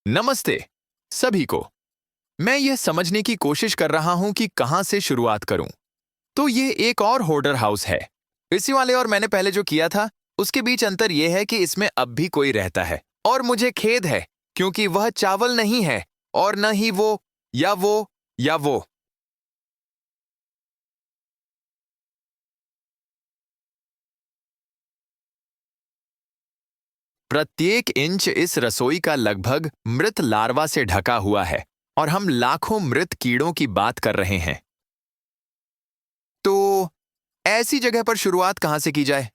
नमस्ते सभी को। मैं यह समझने की कोशिश कर रहा हूं कि कहां से शुरुआत करूं। तो ये एक और होर्डर हाउस है। इसी वाले और मैंने पहले जो किया था उसके बीच अंतर यह है कि इसमें अब भी कोई रहता है और मुझे खेद है क्योंकि वह चावल नहीं है और न ही वो। प्रत्येक इंच इस रसोई का लगभग मृत लार्वा से ढका हुआ है और हम लाखों मृत कीड़ों की बात कर रहे हैं। तो ऐसी जगह पर शुरुआत कहां से की जाए?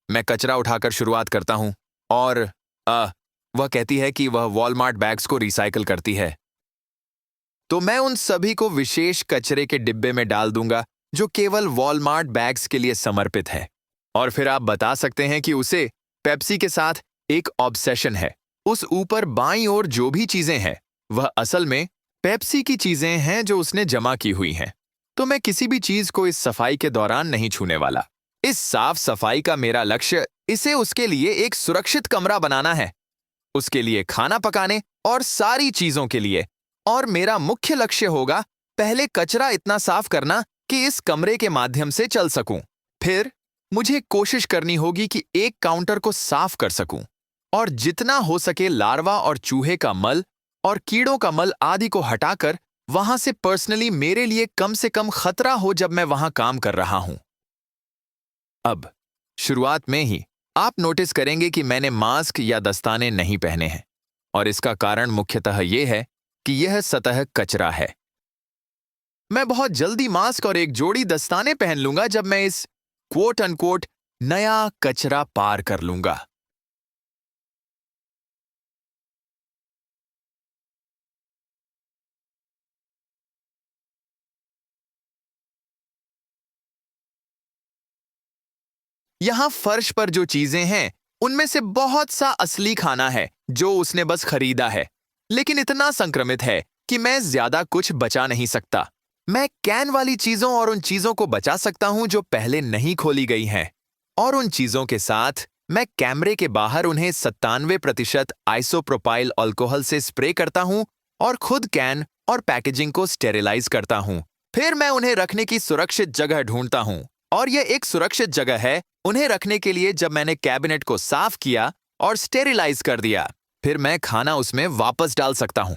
मैं कचरा उठाकर शुरुआत करता हूं और अ, वह कहती है कि वह वॉलमार्ट बैग्स को रिसाइकल करती है। तो मैं उन सभी को विशेष कचरे के डिब्बे में डाल दूंगा जो केवल वॉलमार्ट बैग्स के लिए समर्पित है। और फिर आप बता सकते हैं कि उसे पेप्सी के साथ एक ऑब्सेशन है। उस ऊपर बाईं ओर जो भी चीजें हैं वह असल में पेप्सी की चीजें हैं जो उसने जमा की हुई हैं। तो मैं किसी भी चीज को इस सफाई के दौरान नहीं छूने वाला। इस साफ सफाई का मेरा लक्ष्य इसे उसके लिए एक सुरक्षित कमरा बनाना है, उसके लिए खाना पकाने और सारी चीजों के लिए। और मेरा मुख्य लक्ष्य होगा पहले कचरा इतना साफ करना कि इस कमरे के माध्यम से चल सकूं। फिर मुझे कोशिश करनी होगी कि एक काउंटर को साफ कर सकूं और जितना हो सके लार्वा और चूहे का मल और कीड़ों का मल आदि को हटाकर वहां से पर्सनली मेरे लिए कम से कम खतरा हो जब मैं वहां काम कर रहा हूं। अब शुरुआत में ही आप नोटिस करेंगे कि मैंने मास्क या दस्ताने नहीं पहने हैं और इसका कारण मुख्यतः यह है कि यह सतह कचरा है। मैं बहुत जल्दी मास्क और एक जोड़ी दस्ताने पहन लूंगा जब मैं इस क्वोट अनक्वोट नया कचरा पार कर लूंगा। यहां फर्श पर जो चीजें हैं उनमें से बहुत सा असली खाना है जो उसने बस खरीदा है, लेकिन इतना संक्रमित है कि मैं ज्यादा कुछ बचा नहीं सकता। मैं कैन वाली चीजों और उन चीजों को बचा सकता हूं जो पहले नहीं खोली गई हैं, और उन चीजों के साथ मैं कैमरे के बाहर उन्हें 97% आइसोप्रोपाइल अल्कोहल से स्प्रे करता हूं और खुद कैन और पैकेजिंग को स्टेरिलाइज करता हूं। फिर मैं उन्हें रखने की सुरक्षित जगह ढूंढता हूं, और यह एक सुरक्षित जगह है उन्हें रखने के लिए जब मैंने कैबिनेट को साफ किया और स्टेरिलाइज कर दिया। फिर मैं खाना उसमें वापस डाल सकता हूं,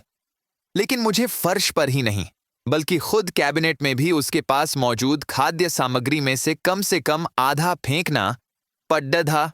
लेकिन मुझे फर्श पर ही नहीं बल्कि खुद कैबिनेट में भी उसके पास मौजूद खाद्य सामग्री में से कम आधा फेंकना, पड्डधा,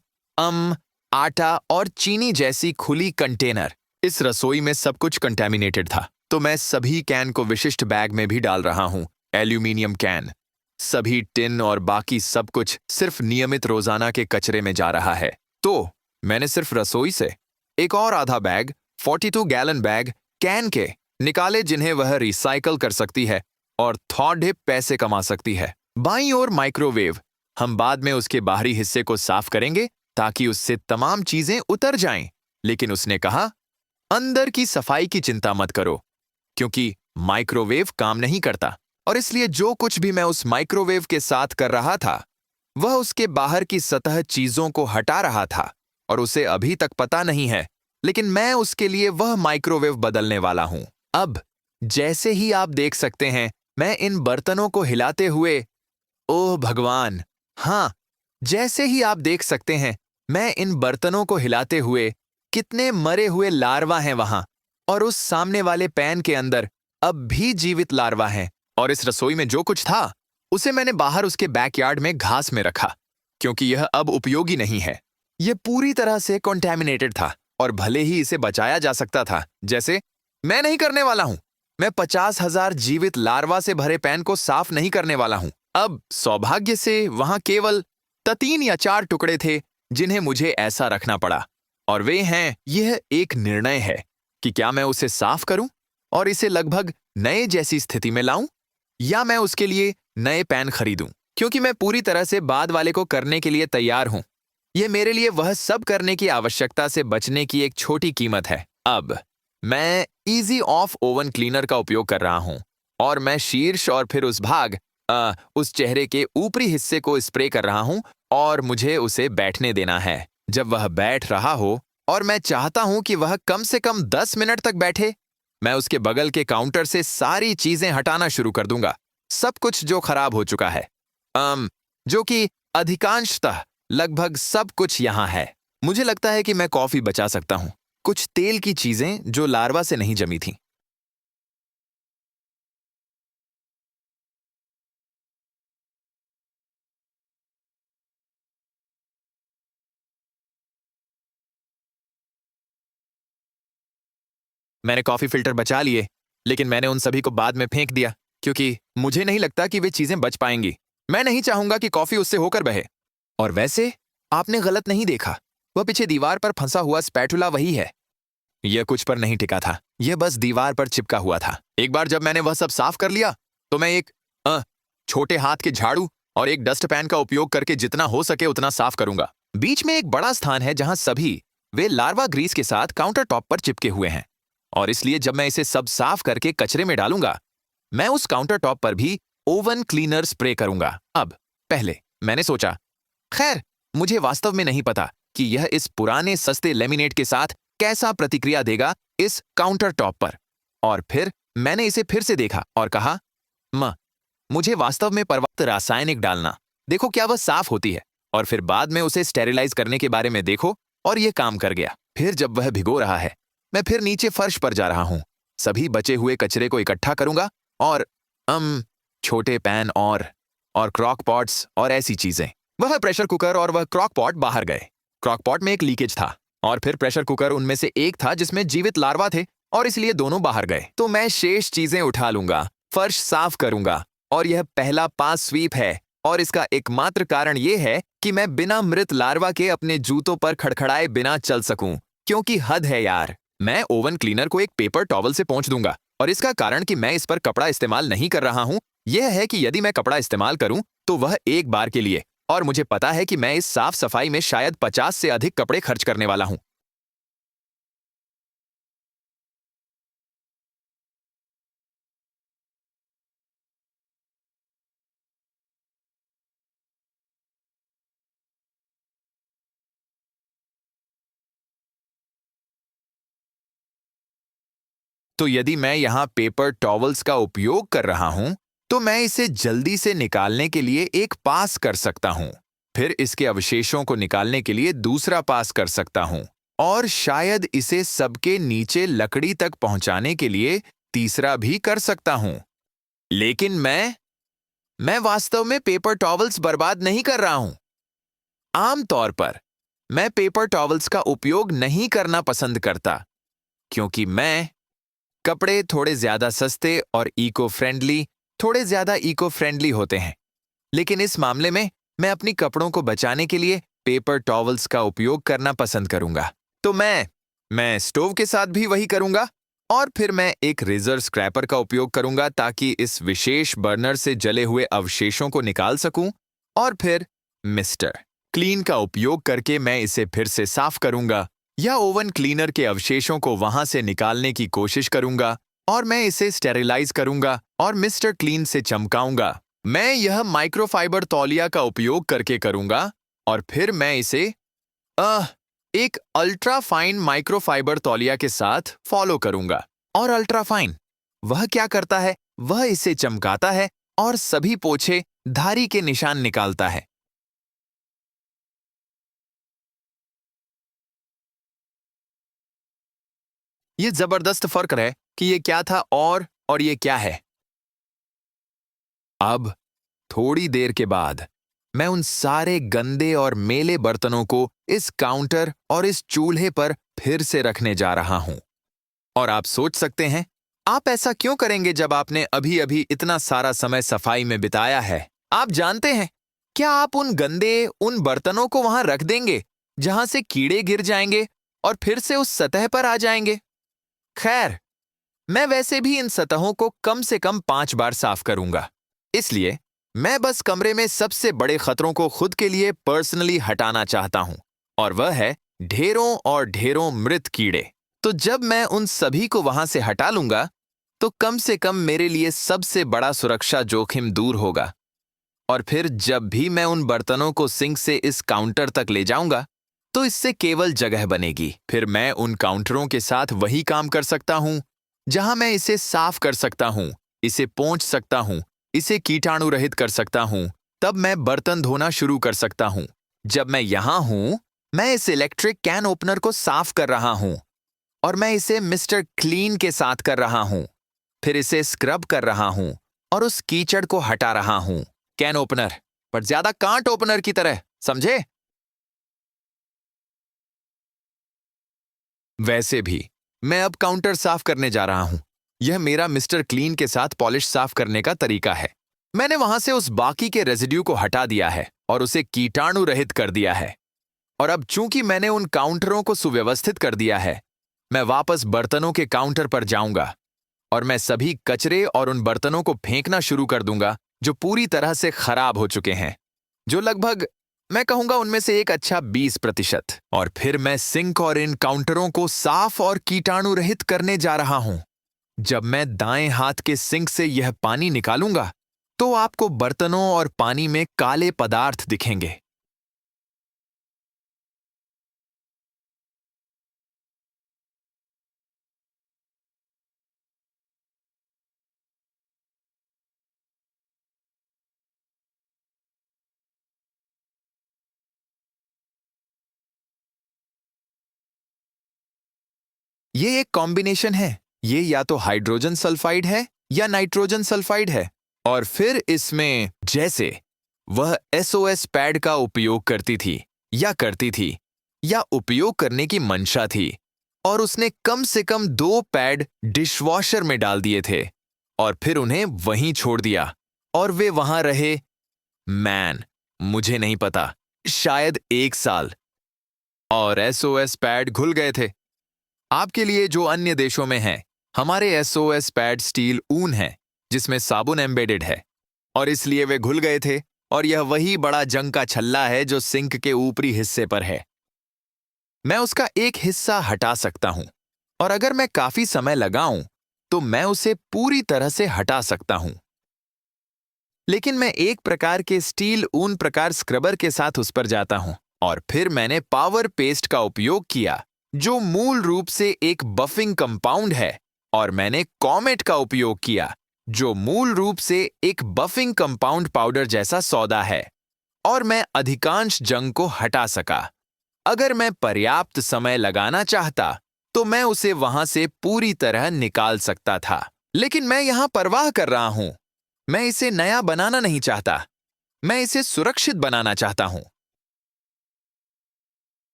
आटा और चीनी जैसी खुली कंटेनर। इस रसोई में सब कुछ कंटेमिनेटेड था, तो मैं सभी कैन को विशिष्ट बैग में भी डाल रहा हूं। एल्यूमिनियम कैन, सभी टिन और बाकी सब कुछ सिर्फ नियमित रोजाना के कचरे में जा रहा है। तो मैंने सिर्फ रसोई से एक और आधा बैग, 42 गैलन बैग कैन के निकाले जिन्हें वह रिसाइकल कर सकती है और थोड़े पैसे कमा सकती है। बाईं ओर माइक्रोवेव, हम बाद में उसके बाहरी हिस्से को साफ करेंगे ताकि उससे तमाम चीजें उतर जाएं। लेकिन उसने कहा, अंदर की सफाई की चिंता मत करो क्योंकि माइक्रोवेव काम नहीं करता। और इसलिए जो कुछ भी मैं उस माइक्रोवेव के साथ कर रहा था वह उसके बाहर की सतह चीजों को हटा रहा था, और उसे अभी तक पता नहीं है, लेकिन मैं उसके लिए वह माइक्रोवेव बदलने वाला हूं। अब जैसे ही आप देख सकते हैं मैं इन बर्तनों को हिलाते हुए, ओह भगवान, हाँ, जैसे ही आप देख सकते हैं मैं इन बर्तनों को हिलाते हुए, कितने मरे हुए लार्वा हैं वहां, और उस सामने वाले पैन के अंदर अब भी जीवित लार्वा हैं। और इस रसोई में जो कुछ था उसे मैंने बाहर उसके बैकयार्ड में घास में रखा क्योंकि यह अब उपयोगी नहीं है। यह पूरी तरह से कॉन्टैमिनेटेड था और भले ही इसे बचाया जा सकता था, जैसे मैं नहीं करने वाला हूं। मैं 50,000 जीवित लार्वा से भरे पैन को साफ नहीं करने वाला हूं। अब सौभाग्य से वहां केवल 3 या 4 टुकड़े थे जिन्हें मुझे ऐसा रखना पड़ा, और वे हैं, यह एक निर्णय है कि क्या मैं उसे साफ करूं और इसे लगभग नए जैसी स्थिति में लाऊं, या मैं उसके लिए नए पैन खरीदूं, क्योंकि मैं पूरी तरह से बाद वाले को करने के लिए तैयार हूं। यह मेरे लिए वह सब करने की आवश्यकता से बचने की एक छोटी कीमत है। अब मैं इजी ऑफ ओवन क्लीनर का उपयोग कर रहा हूं और मैं शीर्ष और फिर उस चेहरे के ऊपरी हिस्से को स्प्रे कर रहा हूं, और मुझे उसे बैठने देना है। जब वह बैठ रहा हो और मैं चाहता हूं कि वह कम से कम 10 मिनट तक बैठे। मैं उसके बगल के काउंटर से सारी चीजें हटाना शुरू कर दूंगा, सब कुछ जो खराब हो चुका है। जो कि अधिकांशतः लगभग सब कुछ यहाँ है। मुझे लगता है कि मैं कॉफी बचा सकता हूँ, कुछ तेल की चीजें जो लार्वा से नहीं जमी थीं। मैंने कॉफी फिल्टर बचा लिए, लेकिन मैंने उन सभी को बाद में फेंक दिया क्योंकि मुझे नहीं लगता कि वे चीजें बच पाएंगी। मैं नहीं चाहूंगा कि कॉफी उससे होकर बहे। और वैसे आपने गलत नहीं देखा, वह पीछे दीवार पर फंसा हुआ स्पैटुला वही है। यह कुछ पर नहीं टिका था, यह बस दीवार पर चिपका हुआ था। एक बार जब मैंने वह सब साफ कर लिया तो मैं एक छोटे हाथ के झाड़ू और एक डस्ट पैन का उपयोग करके जितना हो सके उतना साफ करूंगा। बीच में एक बड़ा स्थान है जहां सभी वे लार्वा ग्रीस के साथ काउंटर टॉप पर चिपके हुए हैं, और इसलिए जब मैं इसे सब साफ करके कचरे में डालूंगा, मैं उस काउंटर टॉप पर भी ओवन क्लीनर स्प्रे करूंगा। अब पहले मैंने सोचा, खैर मुझे वास्तव में नहीं पता कि यह इस पुराने सस्ते लेमिनेट के साथ कैसा प्रतिक्रिया देगा इस काउंटर टॉप पर। और फिर मैंने इसे फिर से देखा और कहा, मुझे वास्तव में पर्याप्त रासायनिक डालना, देखो क्या वह साफ होती है, और फिर बाद में उसे स्टेरिलाइज करने के बारे में देखो, और यह काम कर गया। फिर जब वह भिगो रहा है, मैं फिर नीचे फर्श पर जा रहा हूं, सभी बचे हुए कचरे को इकट्ठा करूंगा और छोटे पैन और क्रॉक पॉट्स और ऐसी चीजें। वह प्रेशर कुकर और वह क्रॉक पॉट बाहर गए। क्रॉक पॉट में एक लीकेज था और फिर प्रेशर कुकर उनमें से एक था जिसमें जीवित लार्वा थे, और इसलिए दोनों बाहर गए। तो मैं शेष चीजें उठा लूंगा, फर्श साफ करूंगा, और यह पहला पास स्वीप है। और इसका एकमात्र कारण यह है कि मैं बिना मृत लार्वा के अपने जूतों पर खड़खड़ाए बिना चल सकूं, क्योंकि हद है यार। मैं ओवन क्लीनर को एक पेपर टॉवल से पोंछ दूंगा, और इसका कारण कि मैं इस पर कपड़ा इस्तेमाल नहीं कर रहा हूं यह है कि यदि मैं कपड़ा इस्तेमाल करूं तो वह एक बार के लिए, और मुझे पता है कि मैं इस साफ सफाई में शायद 50 से अधिक कपड़े खर्च करने वाला हूं। तो यदि मैं यहाँ पेपर टॉवल्स का उपयोग कर रहा हूं, तो मैं इसे जल्दी से निकालने के लिए एक पास कर सकता हूं, फिर इसके अवशेषों को निकालने के लिए दूसरा पास कर सकता हूं, और शायद इसे सबके नीचे लकड़ी तक पहुंचाने के लिए तीसरा भी कर सकता हूं। लेकिन मैं वास्तव में पेपर टॉवल्स बर्बाद नहीं कर रहा हूं। आमतौर पर मैं पेपर टॉवल्स का उपयोग नहीं करना पसंद करता, क्योंकि मैं कपड़े थोड़े ज्यादा इको फ्रेंडली होते हैं। लेकिन इस मामले में मैं अपनी कपड़ों को बचाने के लिए पेपर टॉवल्स का उपयोग करना पसंद करूंगा। तो मैं स्टोव के साथ भी वही करूंगा, और फिर मैं एक रेजर स्क्रैपर का उपयोग करूंगा ताकि इस विशेष बर्नर से जले हुए अवशेषों को निकाल सकूं, और फिर मिस्टर क्लीन का उपयोग करके मैं इसे फिर से साफ करूंगा, या ओवन क्लीनर के अवशेषों को वहां से निकालने की कोशिश करूंगा, और मैं इसे स्टेरिलाइज करूंगा और मिस्टर क्लीन से चमकाऊंगा। मैं यह माइक्रोफाइबर तौलिया का उपयोग करके करूंगा, और फिर मैं इसे एक अल्ट्रा फाइन माइक्रोफाइबर तौलिया के साथ फॉलो करूंगा। और अल्ट्रा फाइन वह क्या करता है? वह इसे चमकाता है और सभी पोछे धारी के निशान निकालता है। यह जबरदस्त फर्क है कि यह क्या था और यह क्या है। अब थोड़ी देर के बाद मैं उन सारे गंदे और मेले बर्तनों को इस काउंटर और इस चूल्हे पर फिर से रखने जा रहा हूं। और आप सोच सकते हैं, आप ऐसा क्यों करेंगे जब आपने अभी अभी इतना सारा समय सफाई में बिताया है? आप जानते हैं, क्या आप उन बर्तनों को वहां रख देंगे जहां से कीड़े गिर जाएंगे और फिर से उस सतह पर आ जाएंगे? खैर, मैं वैसे भी इन सतहों को कम से कम 5 बार साफ करूंगा, इसलिए मैं बस कमरे में सबसे बड़े खतरों को खुद के लिए पर्सनली हटाना चाहता हूं, और वह है ढेरों और ढेरों मृत कीड़े। तो जब मैं उन सभी को वहां से हटा लूंगा, तो कम से कम मेरे लिए सबसे बड़ा सुरक्षा जोखिम दूर होगा। और फिर जब भी मैं उन बर्तनों को सिंक से इस काउंटर तक ले जाऊंगा, तो इससे केवल जगह बनेगी। फिर मैं उन काउंटरों के साथ वही काम कर सकता हूँ, जहां मैं इसे साफ कर सकता हूँ, इसे पोंछ सकता हूँ, इसे कीटाणु रहित कर सकता हूँ। तब मैं बर्तन धोना शुरू कर सकता हूँ। जब मैं यहां हूं, मैं इस इलेक्ट्रिक कैन ओपनर को साफ कर रहा हूं और मैं इसे मिस्टर क्लीन के साथ कर रहा हूं। फिर इसे स्क्रब कर रहा हूं और उस कीचड़ को हटा रहा हूं। कैन ओपनर, पर ज्यादा कांट ओपनर की तरह, समझे? वैसे भी मैं अब काउंटर साफ करने जा रहा हूं। यह मेरा मिस्टर क्लीन के साथ पॉलिश साफ करने का तरीका है। मैंने वहां से उस बाकी के रेजिड्यू को हटा दिया है और उसे कीटाणु रहित कर दिया है। और अब चूंकि मैंने उन काउंटरों को सुव्यवस्थित कर दिया है, मैं वापस बर्तनों के काउंटर पर जाऊंगा और मैं सभी कचरे और उन बर्तनों को फेंकना शुरू कर दूंगा जो पूरी तरह से खराब हो चुके हैं, जो लगभग, मैं कहूंगा उनमें से एक अच्छा 20%। और फिर मैं सिंक और इन काउंटरों को साफ और कीटाणु रहित करने जा रहा हूं। जब मैं दाएं हाथ के सिंक से यह पानी निकालूंगा, तो आपको बर्तनों और पानी में काले पदार्थ दिखेंगे। ये एक कॉम्बिनेशन है। ये या तो हाइड्रोजन सल्फाइड है या नाइट्रोजन सल्फाइड है। और फिर इसमें, जैसे वह एसओएस पैड का उपयोग करती थी या उपयोग करने की मंशा थी, और उसने कम से कम 2 पैड डिशवॉशर में डाल दिए थे और फिर उन्हें वहीं छोड़ दिया और वे वहां रहे, मैन, मुझे नहीं पता, शायद 1 साल। और एसओएस पैड घुल गए थे। आपके लिए जो अन्य देशों में है, हमारे एसओएस पैड स्टील ऊन है जिसमें साबुन एम्बेडेड है, और इसलिए वे घुल गए थे। और यह वही बड़ा जंग का छल्ला है जो सिंक के ऊपरी हिस्से पर है। मैं उसका एक हिस्सा हटा सकता हूं, और अगर मैं काफी समय लगाऊं तो मैं उसे पूरी तरह से हटा सकता हूं। लेकिन मैं एक प्रकार के स्टील ऊन प्रकार स्क्रबर के साथ उस पर जाता हूं, और फिर मैंने पावर पेस्ट का उपयोग किया, जो मूल रूप से एक बफिंग कंपाउंड है, और मैंने कॉमेट का उपयोग किया, जो मूल रूप से एक बफिंग कंपाउंड पाउडर जैसा सौदा है, और मैं अधिकांश जंग को हटा सका। अगर मैं पर्याप्त समय लगाना चाहता तो मैं उसे वहां से पूरी तरह निकाल सकता था। लेकिन मैं यहां परवाह कर रहा हूं। मैं इसे नया बनाना नहीं चाहता। मैं इसे सुरक्षित बनाना चाहता हूं।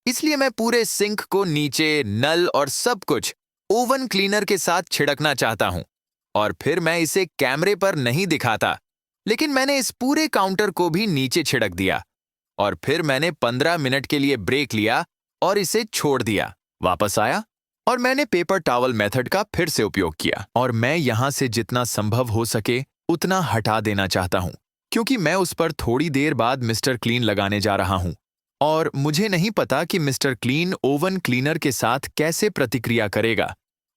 इसलिए मैं पूरे सिंक को नीचे, नल और सब कुछ ओवन क्लीनर के साथ छिड़कना चाहता हूं। और फिर मैं इसे कैमरे पर नहीं दिखाता, लेकिन मैंने इस पूरे काउंटर को भी नीचे छिड़क दिया। और फिर मैंने 15 मिनट के लिए ब्रेक लिया और इसे छोड़ दिया। वापस आया और मैंने पेपर टॉवल मेथड का फिर से उपयोग किया, और मैं यहां से जितना संभव हो सके उतना हटा देना चाहता हूं, क्योंकि मैं उस पर थोड़ी देर बाद मिस्टर क्लीन लगाने जा रहा हूं, और मुझे नहीं पता कि मिस्टर क्लीन ओवन क्लीनर के साथ कैसे प्रतिक्रिया करेगा।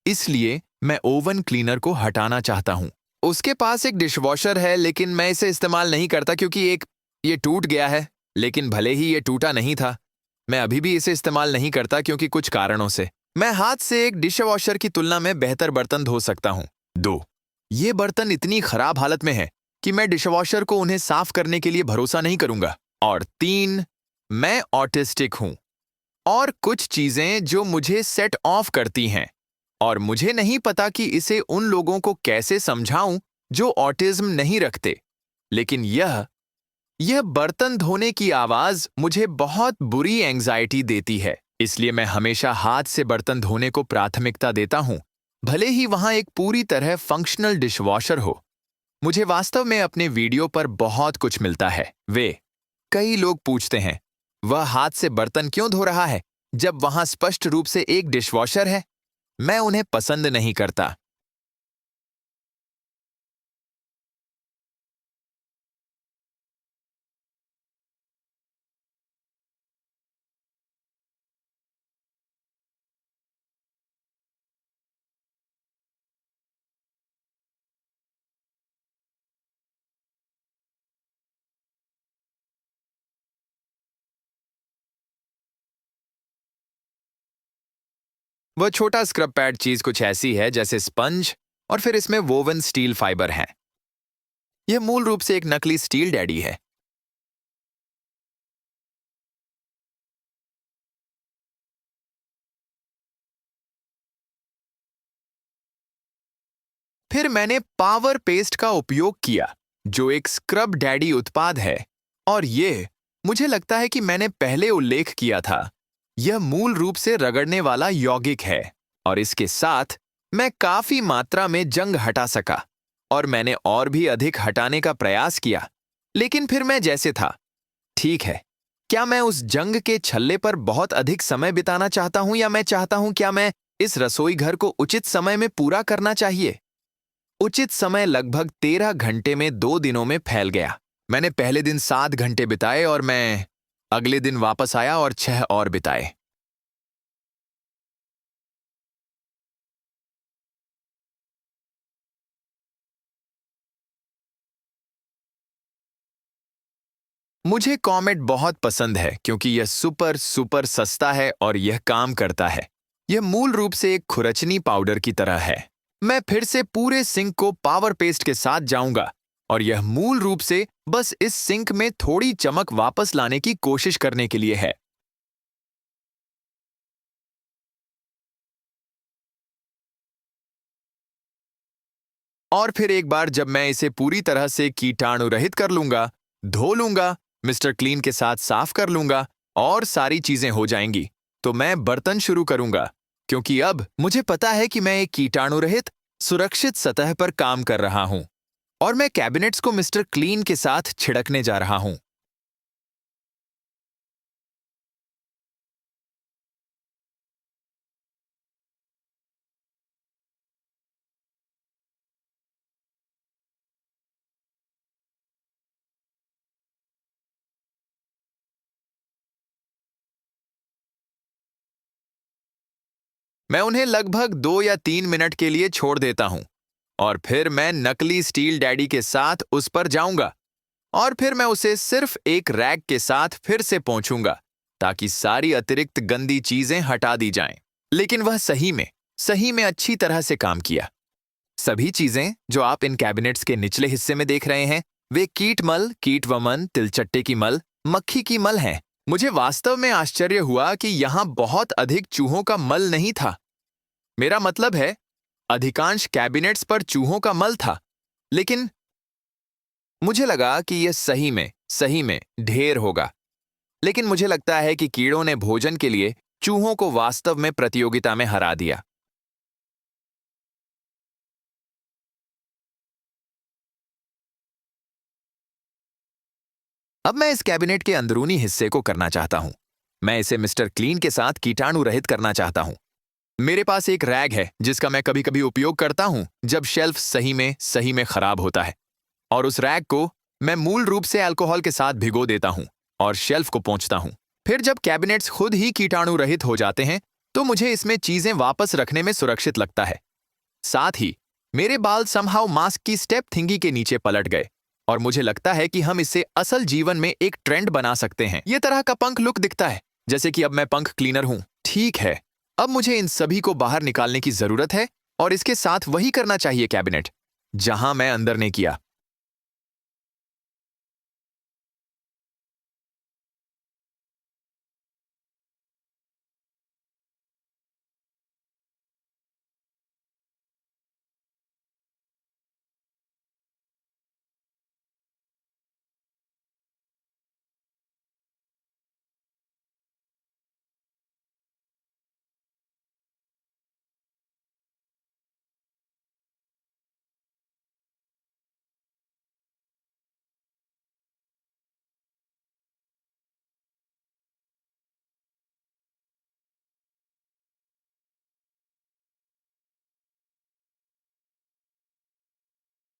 इसलिए मैं ओवन क्लीनर को हटाना चाहता हूं। उसके पास एक डिशवॉशर है, लेकिन मैं इसे इस्तेमाल नहीं करता क्योंकि ये टूट गया है। लेकिन भले ही ये टूटा नहीं था, मैं अभी भी इसे इस्तेमाल नहीं करता क्योंकि कुछ कारणों से। मैं हाथ से एक डिशवॉशर की तुलना में बेहतर बर्तन धो सकता हूं। 2, ये बर्तन इतनी खराब हालत में है कि मैं डिशवॉशर को उन्हें साफ करने के लिए भरोसा नहीं करूंगा। और 3, मैं ऑटिस्टिक हूं, और कुछ चीजें जो मुझे सेट ऑफ करती हैं, और मुझे नहीं पता कि इसे उन लोगों को कैसे समझाऊं जो ऑटिज्म नहीं रखते। लेकिन यह बर्तन धोने की आवाज मुझे बहुत बुरी एंग्जाइटी देती है। इसलिए मैं हमेशा हाथ से बर्तन धोने को प्राथमिकता देता हूं, भले ही वहां एक पूरी तरह फंक्शनल डिशवॉशर हो। मुझे वास्तव में अपने वीडियो पर बहुत कुछ मिलता है। कई लोग पूछते हैं, वह हाथ से बर्तन क्यों धो रहा है जब वहां स्पष्ट रूप से एक डिशवॉशर है? मैं उन्हें पसंद नहीं करता। वह छोटा स्क्रब पैड चीज कुछ ऐसी है जैसे स्पंज, और फिर इसमें वोवन स्टील फाइबर है। यह मूल रूप से एक नकली स्टील डैडी है। फिर मैंने पावर पेस्ट का उपयोग किया, जो एक स्क्रब डैडी उत्पाद है, और ये मुझे लगता है कि मैंने पहले उल्लेख किया था। यह मूल रूप से रगड़ने वाला यौगिक है, और इसके साथ मैं काफी मात्रा में जंग हटा सका, और मैंने और भी अधिक हटाने का प्रयास किया, लेकिन फिर मैं जैसे था। ठीक है, क्या मैं उस जंग के छल्ले पर बहुत अधिक समय बिताना चाहता हूं, या मैं चाहता हूं क्या मैं इस रसोई घर को उचित समय में पूरा करना चाहिए? उचित समय लगभग 13 घंटे में 2 दिनों में फैल गया। मैंने पहले दिन 7 घंटे बिताए और मैं अगले दिन वापस आया और 6 और बिताए। मुझे कॉमेट बहुत पसंद है क्योंकि यह सुपर सुपर सस्ता है और यह काम करता है। यह मूल रूप से एक खुरचनी पाउडर की तरह है। मैं फिर से पूरे सिंक को पावर पेस्ट के साथ जाऊंगा, और यह मूल रूप से बस इस सिंक में थोड़ी चमक वापस लाने की कोशिश करने के लिए है। और फिर एक बार जब मैं इसे पूरी तरह से कीटाणु रहित कर लूंगा, धो लूंगा, मिस्टर क्लीन के साथ साफ कर लूंगा, और सारी चीजें हो जाएंगी, तो मैं बर्तन शुरू करूंगा, क्योंकि अब मुझे पता है कि मैं एक कीटाणु रहित सुरक्षित सतह पर काम कर रहा हूं, और मैं कैबिनेट्स को मिस्टर क्लीन के साथ छिड़कने जा रहा हूं। मैं उन्हें लगभग 2 या 3 मिनट के लिए छोड़ देता हूं, और फिर मैं नकली स्टील डैडी के साथ उस पर जाऊंगा, और फिर मैं उसे सिर्फ एक रैग के साथ फिर से पोंछूंगा, ताकि सारी अतिरिक्त गंदी चीजें हटा दी जाएं। लेकिन वह सही में अच्छी तरह से काम किया। सभी चीजें जो आप इन कैबिनेट्स के निचले हिस्से में देख रहे हैं, वे कीट मल, कीट वमन, तिलचट्टे की मल, मक्खी की मल हैं। मुझे वास्तव में आश्चर्य हुआ कि यहां बहुत अधिक चूहों का मल नहीं था। मेरा मतलब है, अधिकांश कैबिनेट्स पर चूहों का मल था, लेकिन मुझे लगा कि यह सही में ढेर होगा। लेकिन मुझे लगता है कि कीड़ों ने भोजन के लिए चूहों को वास्तव में प्रतियोगिता में हरा दिया। अब मैं इस कैबिनेट के अंदरूनी हिस्से को करना चाहता हूं। मैं इसे मिस्टर क्लीन के साथ कीटाणु रहित करना चाहता हूं। मेरे पास एक रैग है जिसका मैं कभी कभी उपयोग करता हूं जब शेल्फ सही में खराब होता है, और उस रैग को मैं मूल रूप से अल्कोहल के साथ भिगो देता हूं और शेल्फ को पोंछता हूं। फिर जब कैबिनेट्स खुद ही कीटाणु रहित हो जाते हैं, तो मुझे इसमें चीजें वापस रखने में सुरक्षित लगता है। साथ ही मेरे बाल समहाउ मास्क की स्टेप थिंगी के नीचे पलट गए, और मुझे लगता है कि हम इसे असल जीवन में एक ट्रेंड बना सकते हैं। यह तरह का पंख लुक दिखता है, जैसे कि अब मैं पंख क्लीनर हूं। ठीक है, अब मुझे इन सभी को बाहर निकालने की जरूरत है, और इसके साथ वही करना चाहिए कैबिनेट जहां मैं अंदर ने किया।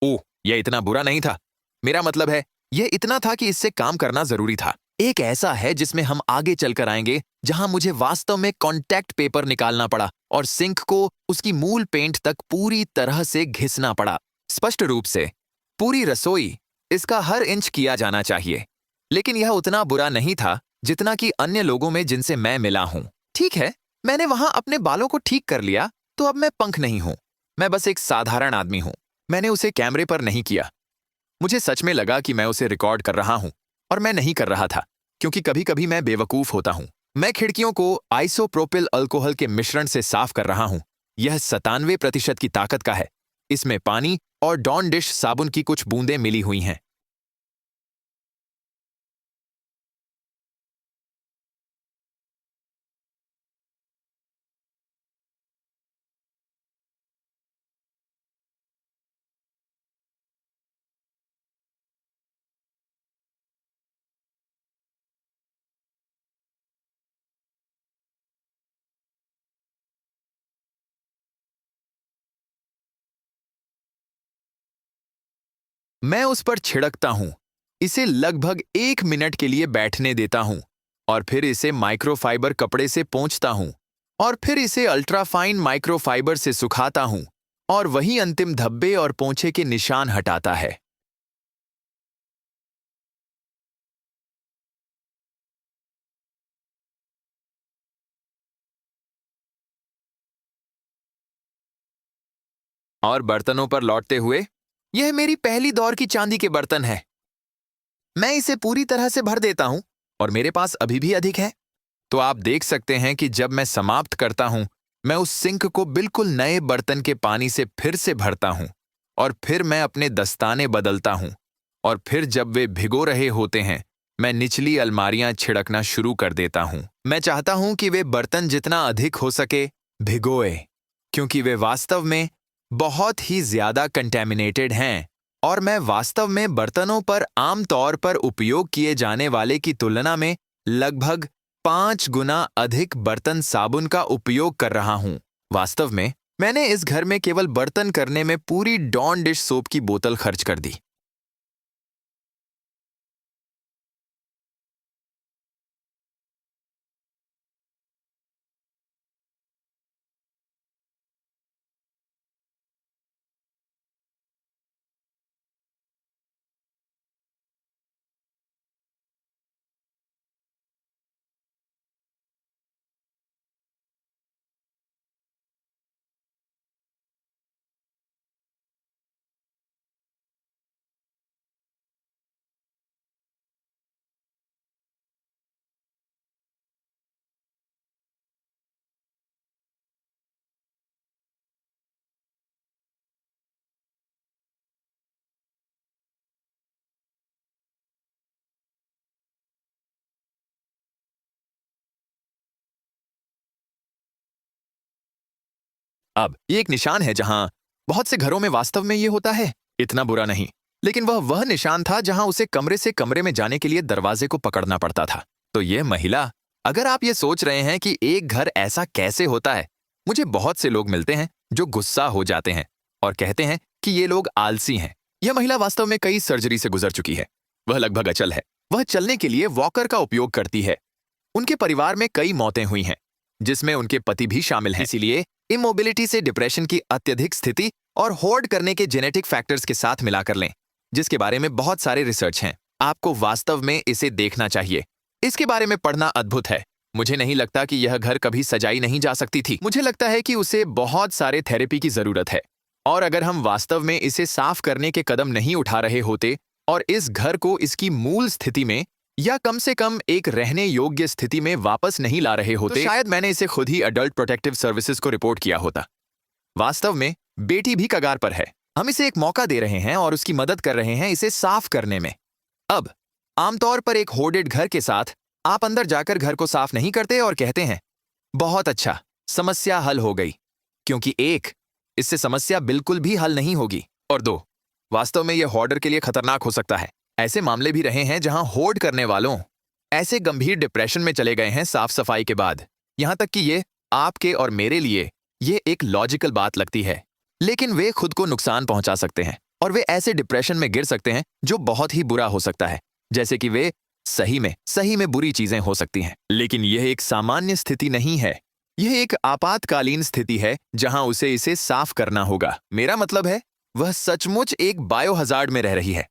ओह, यह इतना बुरा नहीं था। मेरा मतलब है, यह इतना था कि इससे काम करना जरूरी था। एक ऐसा है जिसमें हम आगे चलकर आएंगे, जहां मुझे वास्तव में कॉन्टैक्ट पेपर निकालना पड़ा और सिंक को उसकी मूल पेंट तक पूरी तरह से घिसना पड़ा। स्पष्ट रूप से पूरी रसोई, इसका हर इंच किया जाना चाहिए। लेकिन यह उतना बुरा नहीं था जितना कि अन्य लोगों में जिनसे मैं मिला हूं। ठीक है, मैंने वहां अपने बालों को ठीक कर लिया, तो अब मैं पंख नहीं हूं। मैं बस एक साधारण आदमी हूं। मैंने उसे कैमरे पर नहीं किया। मुझे सच में लगा कि मैं उसे रिकॉर्ड कर रहा हूं, और मैं नहीं कर रहा था, क्योंकि कभी कभी मैं बेवकूफ होता हूं। मैं खिड़कियों को आइसोप्रोपिल अल्कोहल के मिश्रण से साफ कर रहा हूं। यह 97% की ताकत का है। इसमें पानी और डॉन डिश साबुन की कुछ बूंदें मिली हुई हैं। मैं उस पर छिड़कता हूं, इसे लगभग 1 मिनट के लिए बैठने देता हूं, और फिर इसे माइक्रोफाइबर कपड़े से पोंछता हूं, और फिर इसे अल्ट्राफाइन माइक्रोफाइबर से सुखाता हूं, और वही अंतिम धब्बे और पोंछे के निशान हटाता है। और बर्तनों पर लौटते हुए, यह मेरी पहली दौर की चांदी के बर्तन है। मैं इसे पूरी तरह से भर देता हूं, और मेरे पास अभी भी अधिक है। तो आप देख सकते हैं कि जब मैं समाप्त करता हूं, मैं उस सिंक को बिल्कुल नए बर्तन के पानी से फिर से भरता हूं, और फिर मैं अपने दस्ताने बदलता हूं, और फिर जब वे भिगो रहे होते हैं, मैं निचली अलमारियां छिड़कना शुरू कर देता हूं। मैं चाहता हूं कि वे बर्तन जितना अधिक हो सके भिगोए, क्योंकि वे वास्तव में बहुत ही ज्यादा कंटेमिनेटेड हैं, और मैं वास्तव में बर्तनों पर आमतौर पर उपयोग किए जाने वाले की तुलना में लगभग 5 गुना अधिक बर्तन साबुन का उपयोग कर रहा हूं। वास्तव में मैंने इस घर में केवल बर्तन करने में पूरी डॉन डिश सोप की बोतल खर्च कर दी। अब ये एक निशान है जहां बहुत से घरों में वास्तव में ये होता है। इतना बुरा नहीं, लेकिन वह निशान था जहां उसे कमरे से कमरे में जाने के लिए दरवाजे को पकड़ना पड़ता था। तो ये महिला, अगर आप ये सोच रहे हैं कि एक घर ऐसा कैसे होता है, मुझे बहुत से लोग मिलते हैं जो गुस्सा हो जाते हैं और कहते हैं कि ये लोग आलसी हैं। यह महिला वास्तव में कई सर्जरी से गुजर चुकी है। वह लगभग अचल है। वह चलने के लिए वॉकर का उपयोग करती है। उनके परिवार में कई मौतें हुई हैं, जिसमें उनके पति भी शामिल हैं। इसीलिए इमोबिलिटी से डिप्रेशन की अत्यधिक स्थिति और होर्ड करने के जेनेटिक फैक्टर्स के साथ मिलाकर लें, जिसके बारे में बहुत सारे रिसर्च हैं। आपको वास्तव में इसे देखना चाहिए। इसके बारे में पढ़ना अद्भुत है। मुझे नहीं लगता कि यह घर कभी सजाई नहीं जा सकती थी। मुझे लगता है कि उसे बहुत सारे थेरेपी की जरूरत है। और अगर हम वास्तव में इसे साफ करने के कदम नहीं उठा रहे होते और इस घर को इसकी मूल स्थिति में या कम से कम एक रहने योग्य स्थिति में वापस नहीं ला रहे होते, तो शायद मैंने इसे खुद ही अडल्ट प्रोटेक्टिव सर्विसेज को रिपोर्ट किया होता। वास्तव में बेटी भी कगार पर है। हम इसे एक मौका दे रहे हैं और उसकी मदद कर रहे हैं इसे साफ करने में। अब आमतौर पर एक होर्डेड घर के साथ आप अंदर जाकर घर को साफ नहीं करते और कहते हैं, बहुत अच्छा, समस्या हल हो गई। क्योंकि एक, इससे समस्या बिल्कुल भी हल नहीं होगी, और दो, वास्तव में यह होर्डर के लिए खतरनाक हो सकता है। ऐसे मामले भी रहे हैं जहां होर्ड करने वालों ऐसे गंभीर डिप्रेशन में चले गए हैं साफ सफाई के बाद, यहां तक कि ये आपके और मेरे लिए ये एक लॉजिकल बात लगती है, लेकिन वे खुद को नुकसान पहुंचा सकते हैं और वे ऐसे डिप्रेशन में गिर सकते हैं जो बहुत ही बुरा हो सकता है, जैसे कि वे सही में बुरी चीजें हो सकती हैं। लेकिन यह एक सामान्य स्थिति नहीं है। यह एक आपातकालीन स्थिति है जहां उसे इसे साफ करना होगा। मेरा मतलब है, वह सचमुच एक बायोहजार्ड में रह रही है।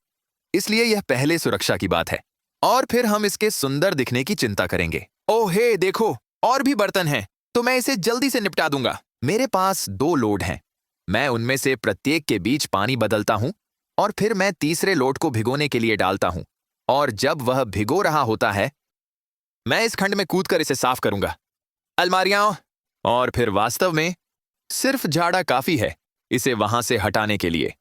इसलिए यह पहले सुरक्षा की बात है, और फिर हम इसके सुंदर दिखने की चिंता करेंगे। ओह हे, देखो, और भी बर्तन हैं। तो मैं इसे जल्दी से निपटा दूंगा। मेरे पास 2 लोड हैं। मैं उनमें से प्रत्येक के बीच पानी बदलता हूं और फिर मैं तीसरे लोड को भिगोने के लिए डालता हूं। और जब वह भिगो रहा होता है, मैं इस खंड में कूदकर इसे साफ करूंगा। अलमारियां। और फिर वास्तव में सिर्फ झाड़ा काफी है इसे वहां से हटाने के लिए।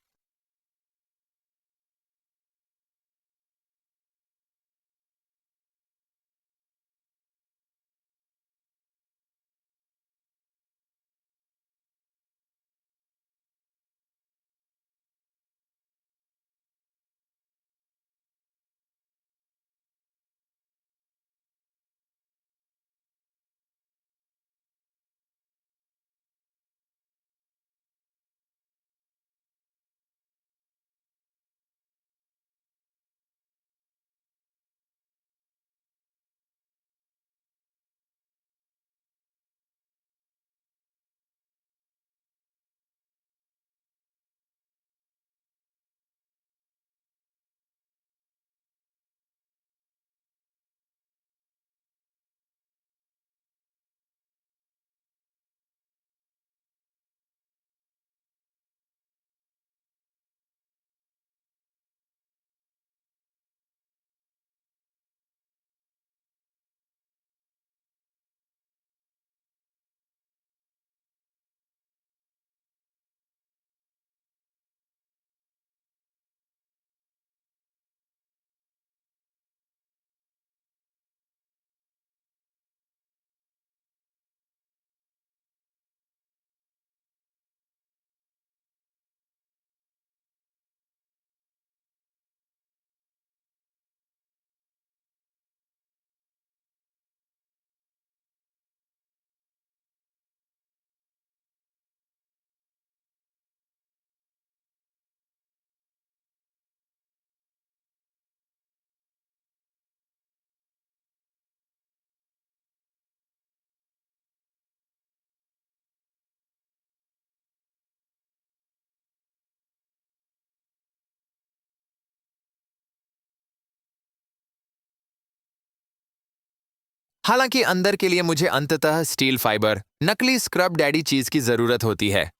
हालांकि अंदर के लिए मुझे अंततः स्टील फाइबर, नकली स्क्रब डैडी चीज की जरूरत होती है।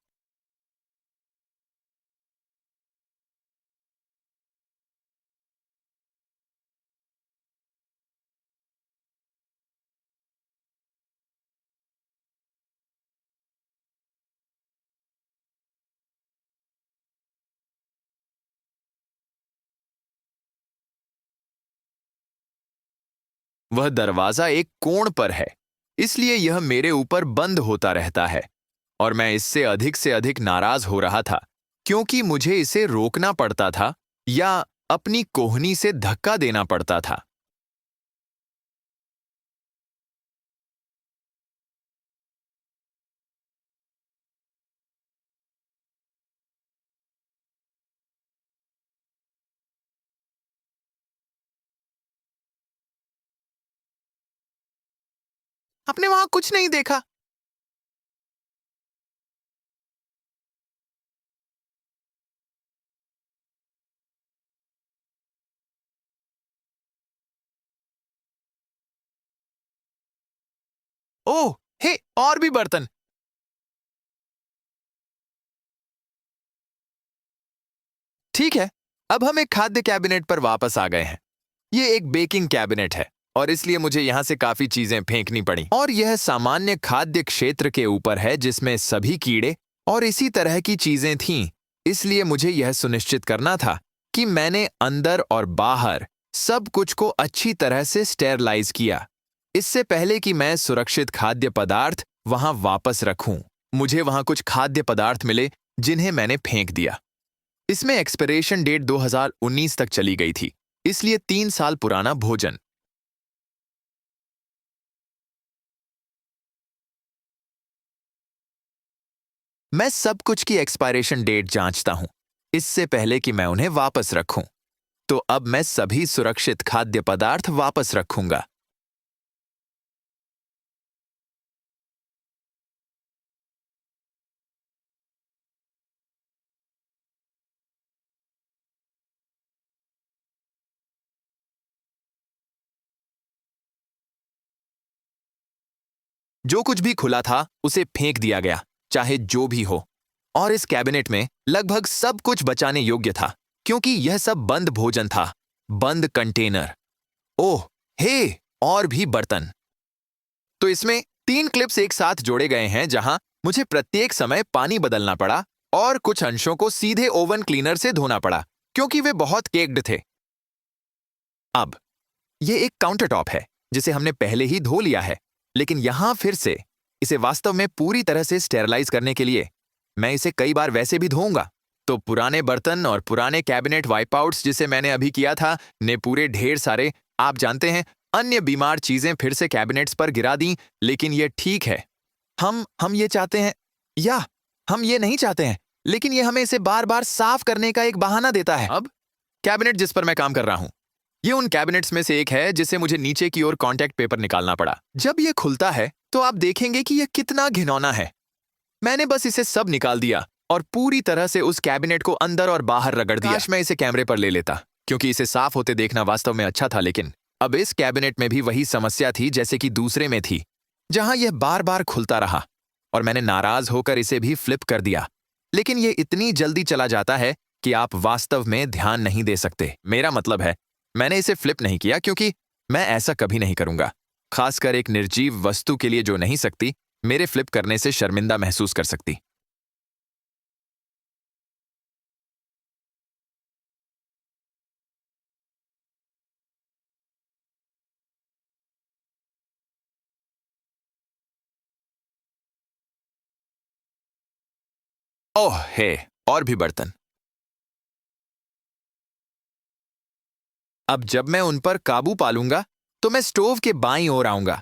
वह दरवाजा एक कोण पर है, इसलिए यह मेरे ऊपर बंद होता रहता है और मैं इससे अधिक से अधिक नाराज हो रहा था क्योंकि मुझे इसे रोकना पड़ता था या अपनी कोहनी से धक्का देना पड़ता था। आपने वहां कुछ नहीं देखा? ओह, हे, और भी बर्तन। ठीक है, अब हम एक खाद्य कैबिनेट पर वापस आ गए हैं। ये एक बेकिंग कैबिनेट है और इसलिए मुझे यहाँ से काफी चीजें फेंकनी पड़ी और यह सामान्य खाद्य क्षेत्र के ऊपर है जिसमें सभी कीड़े और इसी तरह की चीजें थीं। इसलिए मुझे यह सुनिश्चित करना था कि मैंने अंदर और बाहर सब कुछ को अच्छी तरह से स्टेरलाइज किया इससे पहले कि मैं सुरक्षित खाद्य पदार्थ वहां वापस रखूं। मुझे वहां कुछ खाद्य पदार्थ मिले जिन्हें मैंने फेंक दिया। इसमें एक्सपायरेशन डेट 2019 तक चली गई थी, इसलिए 3 साल पुराना भोजन। मैं सब कुछ की एक्सपायरेशन डेट जांचता हूं इससे पहले कि मैं उन्हें वापस रखूं। तो अब मैं सभी सुरक्षित खाद्य पदार्थ वापस रखूंगा। जो कुछ भी खुला था उसे फेंक दिया गया, चाहे जो भी हो। और इस कैबिनेट में लगभग सब कुछ बचाने योग्य था, क्योंकि यह सब बंद भोजन था, बंद कंटेनर। ओह, हे, और भी बर्तन। तो इसमें 3 क्लिप्स एक साथ जोड़े गए हैं जहां मुझे प्रत्येक समय पानी बदलना पड़ा और कुछ अंशों को सीधे ओवन क्लीनर से धोना पड़ा, क्योंकि वे बहुत केक्ड थे। अब ये एक काउंटर टॉप है जिसे हमने पहले ही धो लिया है, लेकिन यहां फिर से इसे वास्तव में पूरी तरह से स्टेरलाइज करने के लिए मैं इसे कई बार वैसे भी धोऊंगा। तो पुराने बर्तन और पुराने कैबिनेट वाइप आउट्स जिसे मैंने अभी किया था ने पूरे ढेर सारे, आप जानते हैं, अन्य बीमार चीजें फिर से कैबिनेट्स पर गिरा दी। लेकिन ये ठीक है। हम ये चाहते हैं, या हम ये नहीं चाहते हैं, लेकिन ये हमें इसे बार बार साफ करने का एक बहाना देता है। अब कैबिनेट जिस पर मैं काम कर रहा हूं, ये उन कैबिनेट्स में से एक है जिसे मुझे नीचे की ओर कॉन्टैक्ट पेपर निकालना पड़ा। जब ये खुलता है तो आप देखेंगे कि यह कितना घिनौना है। मैंने बस इसे सब निकाल दिया और पूरी तरह से उस कैबिनेट को अंदर और बाहर रगड़ दिया। काश मैं इसे कैमरे पर ले लेता, क्योंकि इसे साफ होते देखना वास्तव में अच्छा था। लेकिन अब इस कैबिनेट में भी वही समस्या थी जैसे कि दूसरे में थी, जहां यह बार बार खुलता रहा और मैंने नाराज होकर इसे भी फ्लिप कर दिया। लेकिन यह इतनी जल्दी चला जाता है कि आप वास्तव में ध्यान नहीं दे सकते। मेरा मतलब है, मैंने इसे फ्लिप नहीं किया क्योंकि मैं ऐसा कभी नहीं करूंगा, खासकर एक निर्जीव वस्तु के लिए जो नहीं सकती मेरे फ्लिप करने से शर्मिंदा महसूस कर सकती। ओह हे, और भी बर्तन। अब जब मैं उन पर काबू पालूंगा तो मैं स्टोव के बाईं ओर आऊंगा।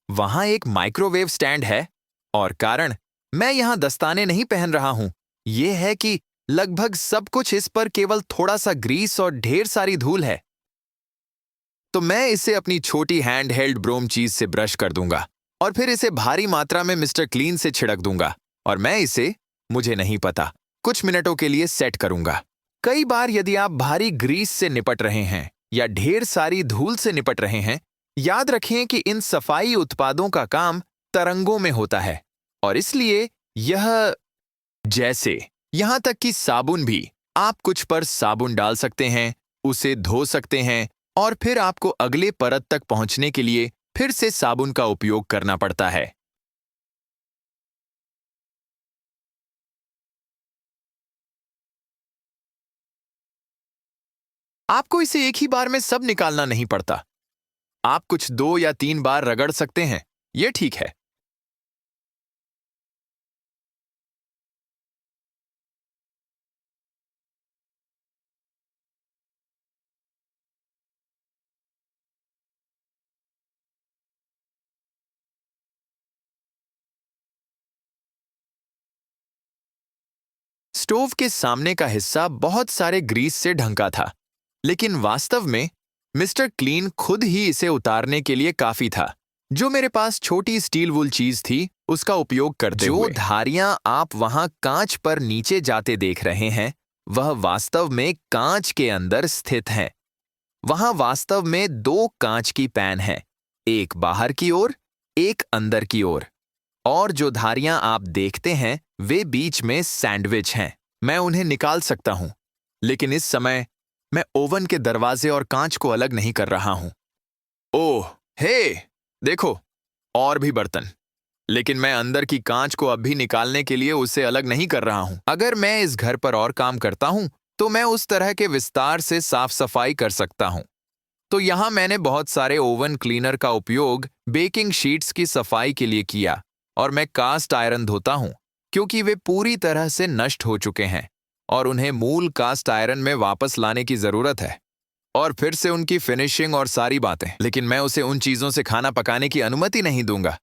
वहां एक माइक्रोवेव स्टैंड है, और कारण मैं यहां दस्ताने नहीं पहन रहा हूं यह है कि लगभग सब कुछ इस पर केवल थोड़ा सा ग्रीस और ढेर सारी धूल है। तो मैं इसे अपनी छोटी हैंड हेल्ड ब्रोम चीज से ब्रश कर दूंगा और फिर इसे भारी मात्रा में मिस्टर क्लीन से छिड़क दूंगा, और मैं इसे, मुझे नहीं पता, कुछ मिनटों के लिए सेट करूंगा। कई बार यदि आप भारी ग्रीस से निपट रहे हैं या ढेर सारी धूल से निपट रहे हैं, याद रखें कि इन सफाई उत्पादों का काम तरंगों में होता है, और इसलिए यह, जैसे यहां तक कि साबुन भी, आप कुछ पर साबुन डाल सकते हैं, उसे धो सकते हैं, और फिर आपको अगले परत तक पहुंचने के लिए फिर से साबुन का उपयोग करना पड़ता है। आपको इसे एक ही बार में सब निकालना नहीं पड़ता। आप कुछ 2 या 3 बार रगड़ सकते हैं, यह ठीक है। स्टोव के सामने का हिस्सा बहुत सारे ग्रीस से ढंका था, लेकिन वास्तव में मिस्टर क्लीन खुद ही इसे उतारने के लिए काफी था। जो मेरे पास छोटी स्टील वुल चीज थी उसका उपयोग करते हुए, जो धारियां आप वहां कांच पर नीचे जाते देख रहे हैं, वह वास्तव में कांच के अंदर स्थित हैं। वहां वास्तव में 2 कांच की पैन हैं, एक बाहर की ओर, एक अंदर की ओर, और जो धारियां आप देखते हैं वे बीच में सैंडविच हैं। मैं उन्हें निकाल सकता हूं, लेकिन इस समय मैं ओवन के दरवाजे और कांच को अलग नहीं कर रहा हूं। ओह, हे, देखो, और भी बर्तन। लेकिन मैं अंदर की कांच को अब भी निकालने के लिए उसे अलग नहीं कर रहा हूं। अगर मैं इस घर पर और काम करता हूं तो मैं उस तरह के विस्तार से साफ सफाई कर सकता हूं। तो यहां मैंने बहुत सारे ओवन क्लीनर का उपयोग बेकिंग शीट्स की सफाई के लिए किया, और मैं कास्ट आयरन धोता हूं क्योंकि वे पूरी तरह से नष्ट हो चुके हैं और उन्हें मूल कास्ट आयरन में वापस लाने की जरूरत है, और फिर से उनकी फिनिशिंग और सारी बातें। लेकिन मैं उसे उन चीजों से खाना पकाने की अनुमति नहीं दूंगा।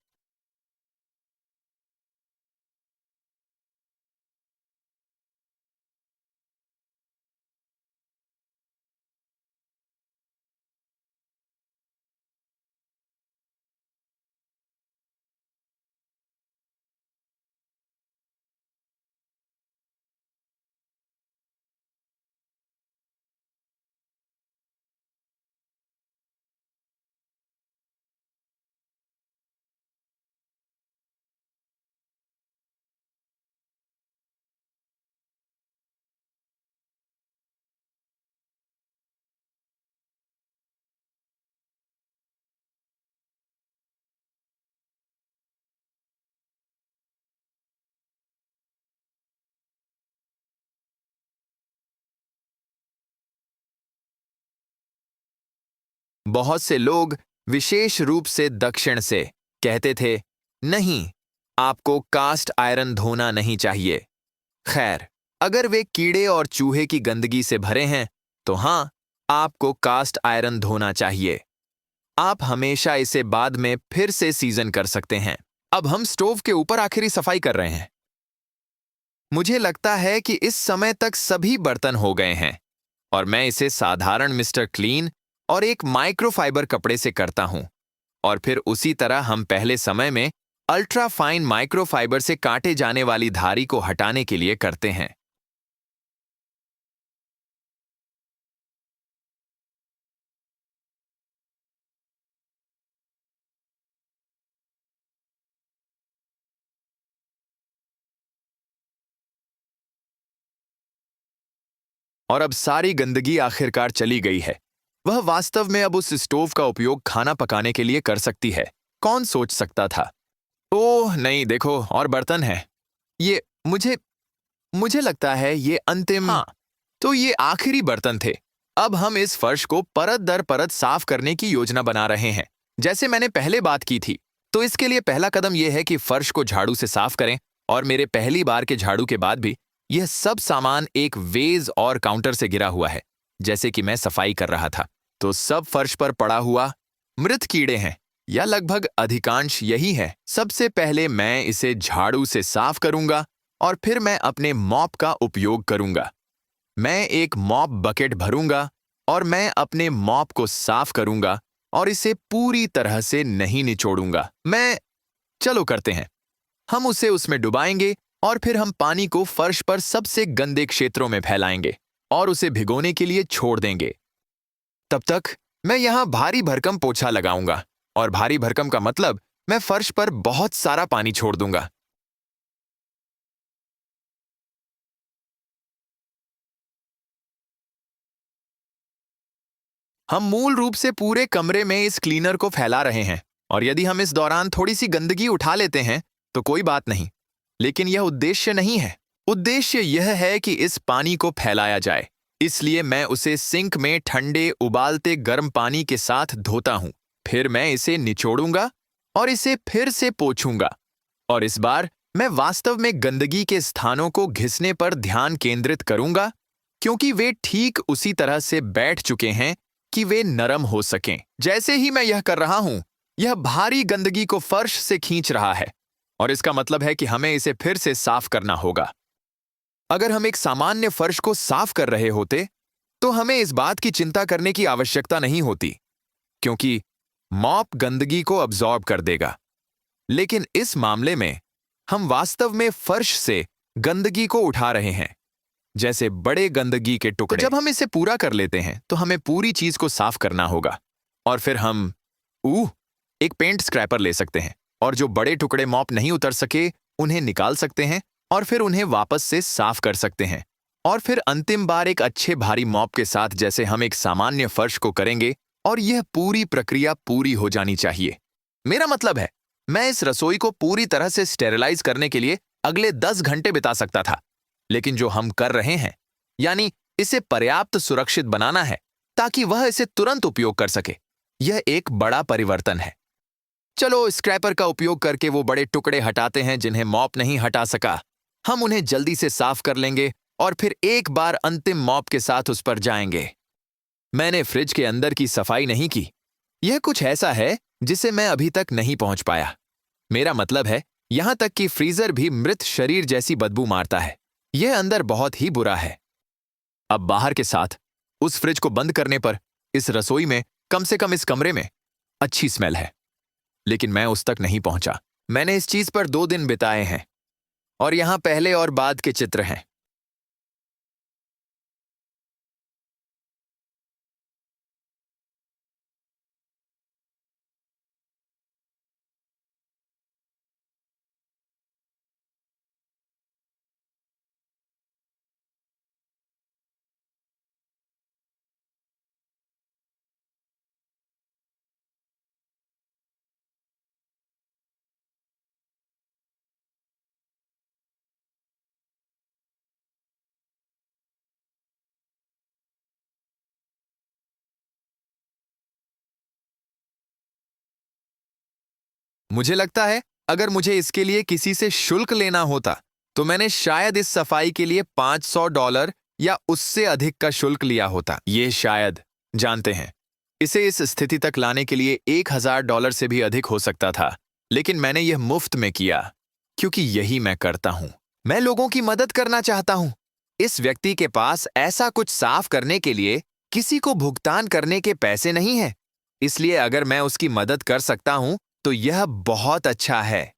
बहुत से लोग, विशेष रूप से दक्षिण से, कहते थे, नहीं, आपको कास्ट आयरन धोना नहीं चाहिए। खैर, अगर वे कीड़े और चूहे की गंदगी से भरे हैं, तो हाँ, आपको कास्ट आयरन धोना चाहिए। आप हमेशा इसे बाद में फिर से सीजन कर सकते हैं। अब हम स्टोव के ऊपर आखिरी सफाई कर रहे हैं। मुझे लगता है कि इस समय तक सभी बर्तन हो गए हैं और मैं इसे साधारण मिस्टर क्लीन और एक माइक्रोफाइबर कपड़े से करता हूं, और फिर उसी तरह हम पहले समय में अल्ट्रा फाइन माइक्रोफाइबर से काटे जाने वाली धारी को हटाने के लिए करते हैं। और अब सारी गंदगी आखिरकार चली गई है। वह वास्तव में अब उस स्टोव का उपयोग खाना पकाने के लिए कर सकती है। कौन सोच सकता था? ओह नहीं, देखो, और बर्तन हैं। ये मुझे मुझे लगता है ये अंतिम। हाँ, तो ये आखिरी बर्तन थे। अब हम इस फर्श को परत दर परत साफ करने की योजना बना रहे हैं, जैसे मैंने पहले बात की थी। तो इसके लिए पहला कदम यह है कि फर्श को झाड़ू से साफ करें, और मेरे पहली बार के झाड़ू के बाद भी यह सब सामान एक वेज और काउंटर से गिरा हुआ है, जैसे कि मैं सफाई कर रहा था। तो सब फर्श पर पड़ा हुआ मृत कीड़े हैं, या लगभग अधिकांश यही है। सबसे पहले मैं इसे झाड़ू से साफ करूंगा और फिर मैं अपने मॉप का उपयोग करूंगा। मैं एक मॉप बकेट भरूंगा और मैं अपने मॉप को साफ करूंगा और इसे पूरी तरह से नहीं निचोड़ूंगा। चलो करते हैं। हम उसे उसमें डुबाएंगे और फिर हम पानी को फर्श पर सबसे गंदे क्षेत्रों में फैलाएंगे और उसे भिगोने के लिए छोड़ देंगे। तब तक मैं यहां भारी भरकम पोछा लगाऊंगा, और भारी भरकम का मतलब मैं फर्श पर बहुत सारा पानी छोड़ दूंगा। हम मूल रूप से पूरे कमरे में इस क्लीनर को फैला रहे हैं, और यदि हम इस दौरान थोड़ी सी गंदगी उठा लेते हैं तो कोई बात नहीं। लेकिन यह उद्देश्य नहीं है। उद्देश्य यह है कि इस पानी को फैलाया जाए। इसलिए मैं उसे सिंक में ठंडे उबालते गर्म पानी के साथ धोता हूं। फिर मैं इसे निचोड़ूंगा और इसे फिर से पोंछूंगा, और इस बार मैं वास्तव में गंदगी के स्थानों को घिसने पर ध्यान केंद्रित करूंगा, क्योंकि वे ठीक उसी तरह से बैठ चुके हैं कि वे नरम हो सकें। जैसे ही मैं यह कर रहा हूं, यह भारी गंदगी को फर्श से खींच रहा है, और इसका मतलब है कि हमें इसे फिर से साफ करना होगा। अगर हम एक सामान्य फर्श को साफ कर रहे होते, तो हमें इस बात की चिंता करने की आवश्यकता नहीं होती, क्योंकि मॉप गंदगी को अब्सॉर्ब कर देगा। लेकिन इस मामले में हम वास्तव में फर्श से गंदगी को उठा रहे हैं, जैसे बड़े गंदगी के टुकड़े। तो जब हम इसे पूरा कर लेते हैं तो हमें पूरी चीज को साफ करना होगा, और फिर हम एक पेंट स्क्रैपर ले सकते हैं, और जो बड़े टुकड़े मॉप नहीं उतर सके उन्हें निकाल सकते हैं, और फिर उन्हें वापस से साफ कर सकते हैं। और फिर अंतिम बार एक अच्छे भारी मॉप के साथ, जैसे हम एक सामान्य फर्श को करेंगे, और यह पूरी प्रक्रिया पूरी हो जानी चाहिए। मेरा मतलब है, मैं इस रसोई को पूरी तरह से स्टेरिलाइज करने के लिए अगले 10 घंटे बिता सकता था, लेकिन जो हम कर रहे हैं, यानी इसे पर्याप्त सुरक्षित बनाना है ताकि वह इसे तुरंत उपयोग कर सके, यह एक बड़ा परिवर्तन है। चलो स्क्रैपर का उपयोग करके वो बड़े टुकड़े हटाते हैं जिन्हें मॉप नहीं हटा सका। हम उन्हें जल्दी से साफ कर लेंगे और फिर एक बार अंतिम मॉप के साथ उस पर जाएंगे। मैंने फ्रिज के अंदर की सफाई नहीं की। यह कुछ ऐसा है जिसे मैं अभी तक नहीं पहुंच पाया। मेरा मतलब है, यहां तक कि फ्रीजर भी मृत शरीर जैसी बदबू मारता है। यह अंदर बहुत ही बुरा है। अब बाहर के साथ उस फ्रिज को बंद करने पर इस रसोई में, कम से कम इस कमरे में, अच्छी स्मेल है। लेकिन मैं उस तक नहीं पहुंचा। मैंने इस चीज पर 2 दिन बिताए हैं, और यहां पहले और बाद के चित्र हैं। मुझे लगता है अगर मुझे इसके लिए किसी से शुल्क लेना होता तो मैंने शायद इस सफाई के लिए $500 या उससे अधिक का शुल्क लिया होता। ये शायद, जानते हैं, इसे इस स्थिति तक लाने के लिए $1000 से भी अधिक हो सकता था, लेकिन मैंने यह मुफ्त में किया क्योंकि यही मैं करता हूं। मैं लोगों की मदद करना चाहता हूं। इस व्यक्ति के पास ऐसा कुछ साफ करने के लिए किसी को भुगतान करने के पैसे नहीं हैं, इसलिए अगर मैं उसकी मदद कर सकता हूं तो यह बहुत अच्छा है।